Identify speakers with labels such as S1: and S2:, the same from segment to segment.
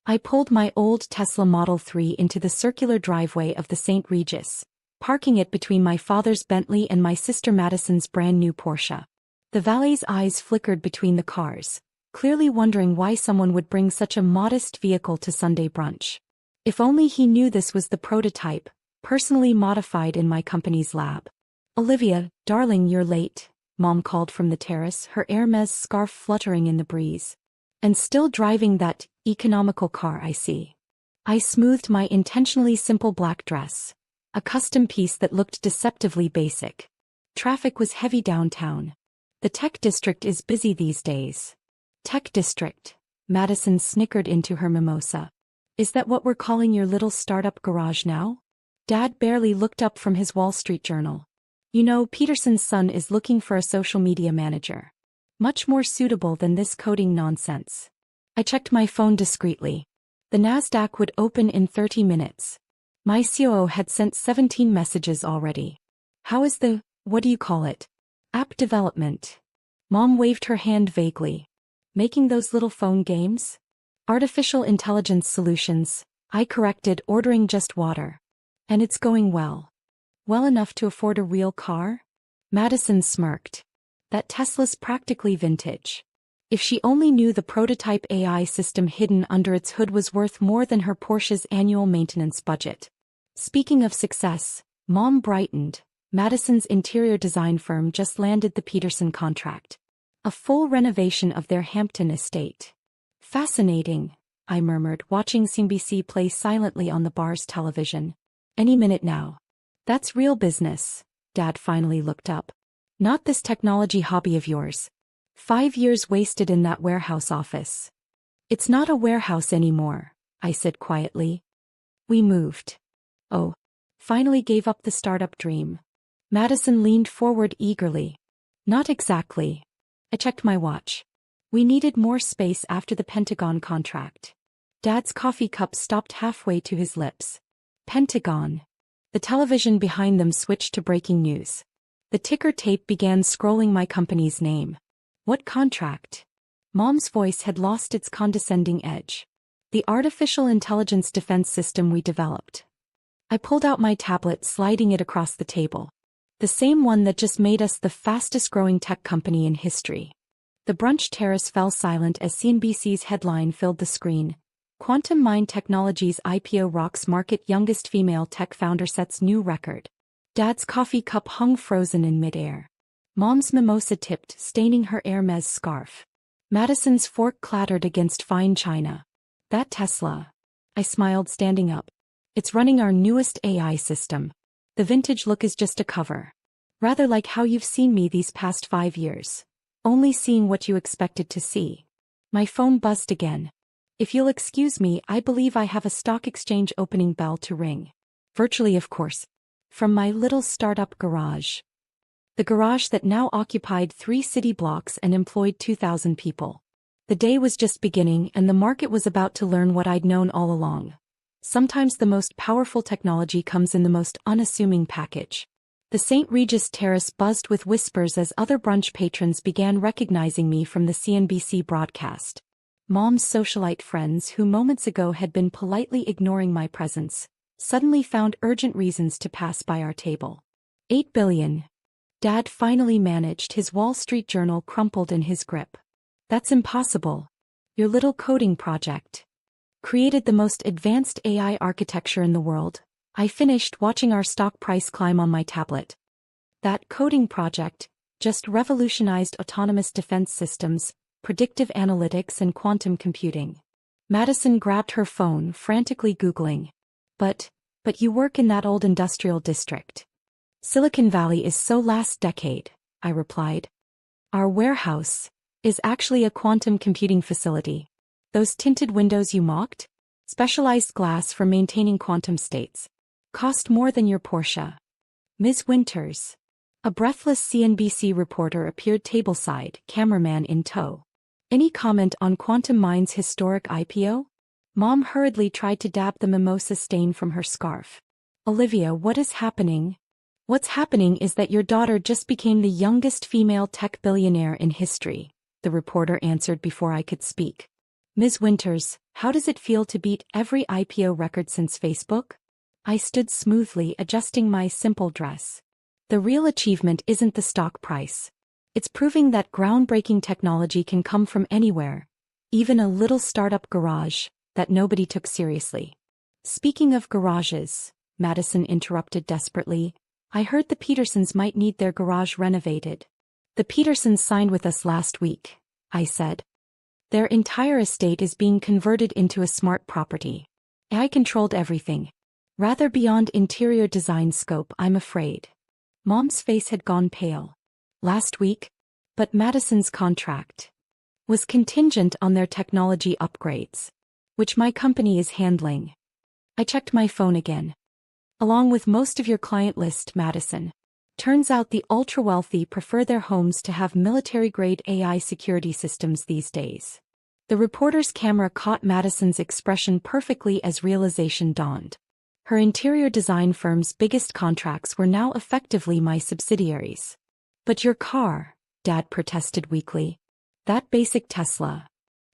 S1: I pulled my old Tesla Model 3 into the circular driveway of the St. Regis, parking it between my father's Bentley and my sister Madison's brand new Porsche. The valet's eyes flickered between the cars, clearly wondering why someone would bring such a modest vehicle to Sunday brunch. If only he knew this was the prototype, personally modified in my company's lab. "Olivia, darling, you're late," Mom called from the terrace, her Hermes scarf fluttering in the breeze. "And still driving that economical car, I see." I smoothed my intentionally simple black dress, a custom piece that looked deceptively basic. Traffic was heavy downtown. "The tech district is busy these days." "Tech district," Madison snickered into her mimosa. "Is that what we're calling your little startup garage now?" Dad barely looked up from his Wall Street Journal. "You know, Peterson's son is looking for a social media manager. Much more suitable than this coding nonsense." I checked my phone discreetly. The NASDAQ would open in 30 minutes. My COO had sent 17 messages already. "How is the, what do you call it? App development?" Mom waved her hand vaguely. "Making those little phone games?" "Artificial intelligence solutions," I corrected, ordering just water. "And it's going well. Well enough to afford a real car?" Madison smirked. "That Tesla's practically vintage." If she only knew the prototype AI system hidden under its hood was worth more than her Porsche's annual maintenance budget. Speaking of success, Mom brightened. Madison's interior design firm just landed the Peterson contract. A full renovation of their Hampton estate. "Fascinating," I murmured, watching CNBC play silently on the bar's television. "Any minute now." "That's real business." Dad finally looked up. "Not this technology hobby of yours. 5 years wasted in that warehouse office." "It's not a warehouse anymore," I said quietly. "We moved." "Oh." Finally gave up the startup dream. Madison leaned forward eagerly. "Not exactly." I checked my watch. "We needed more space after the Pentagon contract." Dad's coffee cup stopped halfway to his lips. "Pentagon." The television behind them switched to breaking news. The ticker tape began scrolling my company's name. "What contract?" Mom's voice had lost its condescending edge. "The artificial intelligence defense system we developed." I pulled out my tablet, sliding it across the table. "The same one that just made us the fastest-growing tech company in history." The brunch terrace fell silent as CNBC's headline filled the screen. "Quantum Mind Technologies IPO rocks market, youngest female tech founder sets new record." Dad's coffee cup hung frozen in midair. Mom's mimosa tipped, staining her Hermes scarf. Madison's fork clattered against fine china. "That Tesla." I smiled, standing up. "It's running our newest AI system. The vintage look is just a cover. Rather like how you've seen me these past 5 years. Only seeing what you expected to see." My phone buzzed again. "If you'll excuse me, I believe I have a stock exchange opening bell to ring." Virtually, of course. From my little startup garage. The garage that now occupied 3 city blocks and employed 2,000 people. The day was just beginning, and the market was about to learn what I'd known all along. Sometimes the most powerful technology comes in the most unassuming package. The St. Regis terrace buzzed with whispers as other brunch patrons began recognizing me from the CNBC broadcast. Mom's socialite friends, who moments ago had been politely ignoring my presence, suddenly found urgent reasons to pass by our table. $8 billion. Dad finally managed, his Wall Street Journal crumpled in his grip. "That's impossible. Your little coding project created the most advanced AI architecture in the world." I finished, watching our stock price climb on my tablet. "That coding project just revolutionized autonomous defense systems, predictive analytics and quantum computing." Madison grabbed her phone, frantically Googling. But you work in that old industrial district." "Silicon Valley is so last decade," I replied. "Our warehouse is actually a quantum computing facility. Those tinted windows you mocked? Specialized glass for maintaining quantum states. Cost more than your Porsche." "Ms. Winters." A breathless CNBC reporter appeared tableside, cameraman in tow. "Any comment on Quantum Mind's historic IPO?" Mom hurriedly tried to dab the mimosa stain from her scarf. "Olivia, what is happening?" "What's happening is that your daughter just became the youngest female tech billionaire in history," the reporter answered before I could speak. Ms. Winters, how does it feel to beat every IPO record since Facebook? I stood smoothly adjusting my simple dress. The real achievement isn't the stock price. It's proving that groundbreaking technology can come from anywhere, even a little startup garage that nobody took seriously. Speaking of garages, Madison interrupted desperately, I heard the Petersons might need their garage renovated. The Petersons signed with us last week, I said. Their entire estate is being converted into a smart property. AI controlled everything. Rather beyond interior design scope, I'm afraid. Mom's face had gone pale. Last week? But Madison's contract was contingent on their technology upgrades, which my company is handling. I checked my phone again. Along with most of your client list, Madison. Turns out the ultra-wealthy prefer their homes to have military-grade AI security systems these days. The reporter's camera caught Madison's expression perfectly as realization dawned. Her interior design firm's biggest contracts were now effectively my subsidiaries. But your car, Dad protested weakly. That basic Tesla.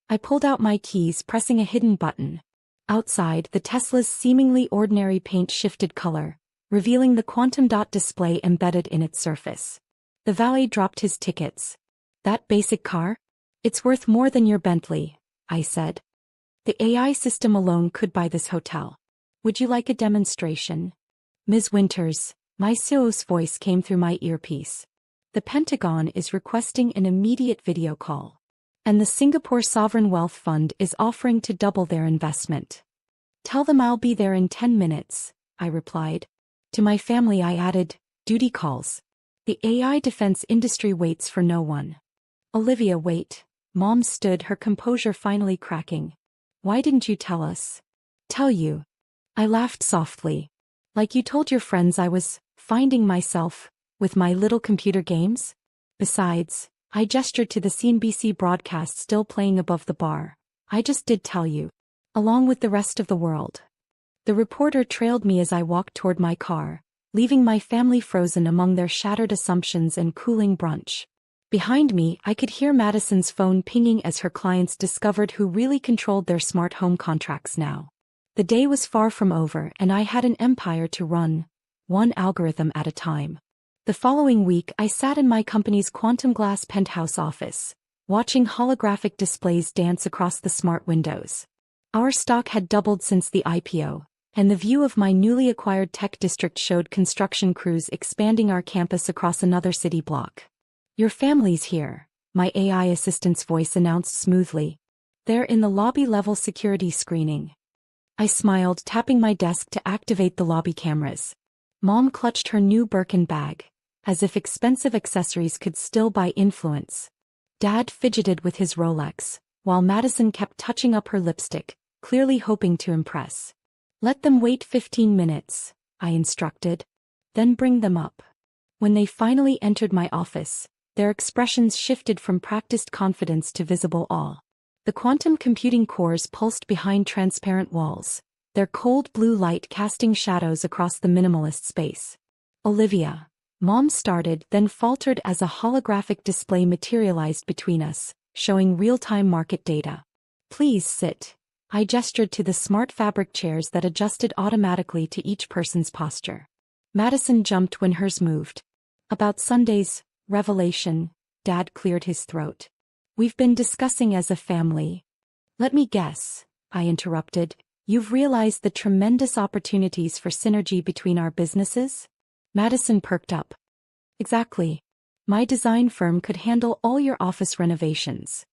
S1: I pulled out my keys, pressing a hidden button. Outside, the Tesla's seemingly ordinary paint shifted color, revealing the quantum dot display embedded in its surface. The valet dropped his tickets. That basic car? It's worth more than your Bentley, I said. The AI system alone could buy this hotel. Would you like a demonstration? Ms. Winters, my CEO's voice came through my earpiece. The Pentagon is requesting an immediate video call. And the Singapore Sovereign Wealth Fund is offering to double their investment. Tell them I'll be there in 10 minutes, I replied. To my family I added, duty calls. The AI defense industry waits for no one. Olivia, wait. Mom stood, her composure finally cracking. Why didn't you tell us? Tell you. I laughed softly. Like you told your friends I was finding myself with my little computer games? Besides, I gestured to the CNBC broadcast still playing above the bar. I just did tell you. Along with the rest of the world. The reporter trailed me as I walked toward my car, leaving my family frozen among their shattered assumptions and cooling brunch. Behind me, I could hear Madison's phone pinging as her clients discovered who really controlled their smart home contracts now. The day was far from over and I had an empire to run, one algorithm at a time. The following week I sat in my company's quantum glass penthouse office, watching holographic displays dance across the smart windows. Our stock had doubled since the IPO, and the view of my newly acquired tech district showed construction crews expanding our campus across another city block. Your family's here, my AI assistant's voice announced smoothly. They're in the lobby-level security screening. I smiled, tapping my desk to activate the lobby cameras. Mom clutched her new Birkin bag, as if expensive accessories could still buy influence. Dad fidgeted with his Rolex, while Madison kept touching up her lipstick, clearly hoping to impress. Let them wait 15 minutes, I instructed. Then bring them up. When they finally entered my office, their expressions shifted from practiced confidence to visible awe. The quantum computing cores pulsed behind transparent walls, their cold blue light casting shadows across the minimalist space. Olivia, Mom started, then faltered as a holographic display materialized between us, showing real-time market data. Please sit. I gestured to the smart fabric chairs that adjusted automatically to each person's posture. Madison jumped when hers moved. About Sunday's revelation, Dad cleared his throat. We've been discussing as a family. Let me guess, I interrupted. You've realized the tremendous opportunities for synergy between our businesses? Madison perked up. Exactly. My design firm could handle all your office renovations.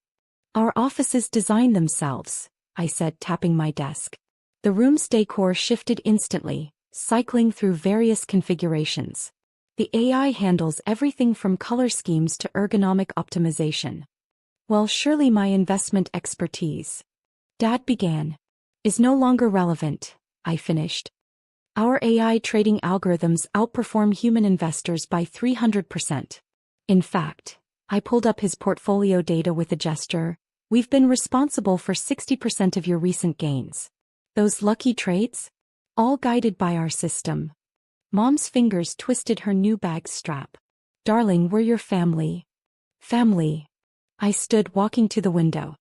S1: Our offices design themselves, I said, tapping my desk. The room's decor shifted instantly, cycling through various configurations. The AI handles everything from color schemes to ergonomic optimization. Well, surely my investment expertise, Dad began, is no longer relevant, I finished. Our AI trading algorithms outperform human investors by 300%. In fact, I pulled up his portfolio data with a gesture. We've been responsible for 60% of your recent gains. Those lucky trades? All guided by our system. Mom's fingers twisted her new bag strap. Darling, we're your family. Family. I stood, walking to the window.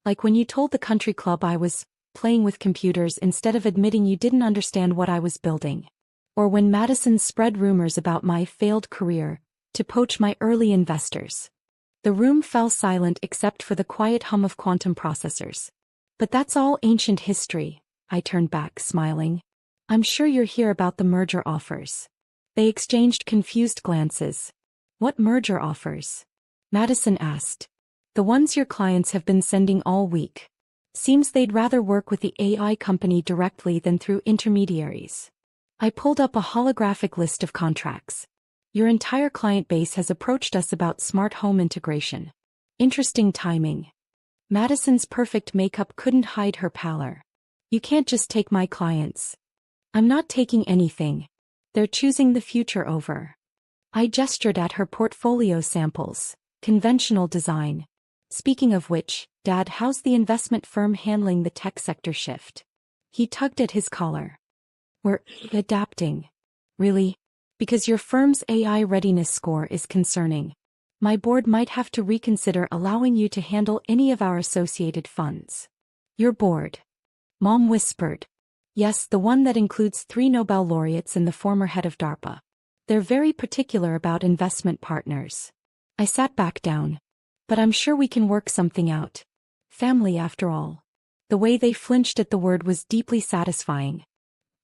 S1: Like when you told the country club I was playing with computers instead of admitting you didn't understand what I was building. Or when Madison spread rumors about my failed career to poach my early investors. The room fell silent except for the quiet hum of quantum processors. But that's all ancient history, I turned back, smiling. I'm sure you're here about the merger offers. They exchanged confused glances. What merger offers? Madison asked. The ones your clients have been sending all week. Seems they'd rather work with the AI company directly than through intermediaries. I pulled up a holographic list of contracts. Your entire client base has approached us about smart home integration. Interesting timing. Madison's perfect makeup couldn't hide her pallor. You can't just take my clients. I'm not taking anything. They're choosing the future over. I gestured at her portfolio samples. Conventional design. Speaking of which, Dad, how's the investment firm handling the tech sector shift? He tugged at his collar. We're adapting. Really? Because your firm's AI readiness score is concerning. My board might have to reconsider allowing you to handle any of our associated funds. Your board? Mom whispered. Yes, the one that includes 3 Nobel laureates and the former head of DARPA. They're very particular about investment partners. I sat back down. But I'm sure we can work something out. Family after all. The way they flinched at the word was deeply satisfying.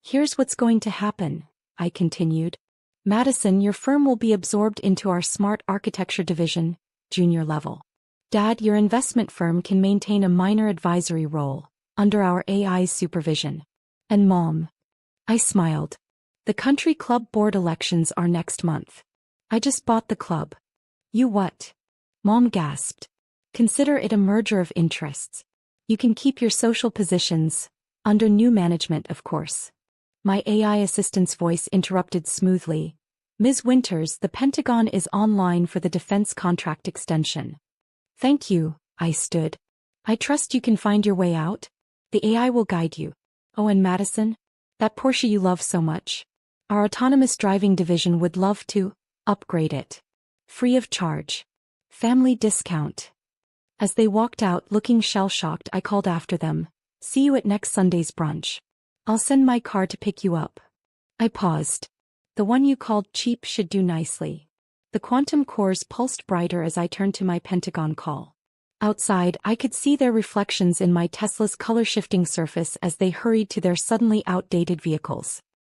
S1: Here's what's going to happen, I continued. Madison, your firm will be absorbed into our smart architecture division, junior level. Dad, your investment firm can maintain a minor advisory role, under our AI's supervision. And Mom. I smiled. The country club board elections are next month. I just bought the club. You what? Mom gasped. Consider it a merger of interests. You can keep your social positions, under new management of course. My AI assistant's voice interrupted smoothly. Ms. Winters, the Pentagon is online for the defense contract extension. Thank you, I stood. I trust you can find your way out. The AI will guide you. Oh, and Madison? That Porsche you love so much. Our autonomous driving division would love to upgrade it. Free of charge. Family discount. As they walked out looking shell-shocked, I called after them. See you at next Sunday's brunch. I'll send my car to pick you up. I paused. The one you called cheap should do nicely. The quantum cores pulsed brighter as I turned to my Pentagon call. Outside, I could see their reflections in my Tesla's color-shifting surface as they hurried to their suddenly outdated vehicles.